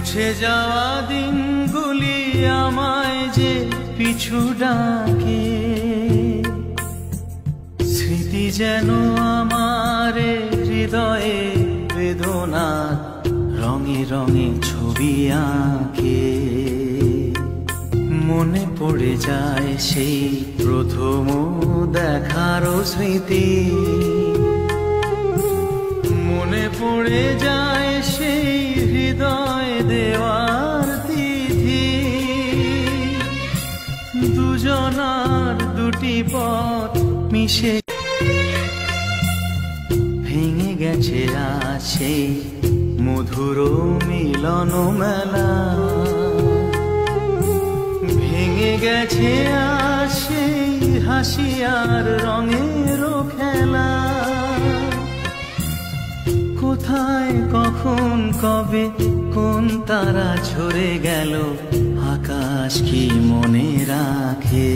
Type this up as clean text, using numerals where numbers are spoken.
মুছে যাওয়া দিনগুলি আমায় যে পিছু ডাকে, স্মৃতি যেন আমার হৃদয়ে বেদনা রঙে রঙে ছবি আঁকে। মনে পড়ে যায় সেই প্রথম দেখার স্মৃতি, মনে পড়ে যায় সেই হৃদয় দেওয়ার তিথি। দুজনার দুটি পথ মিশে ভেঙে গেছে আজ সেই মধুর মিলন মেলা, ভেঙে গেছে আজ সেই হাসি আর রঙের খেলা। কোথায় কখন কবে কোন তারা ঝরে গেল, আকাশ কি মনে রাখে।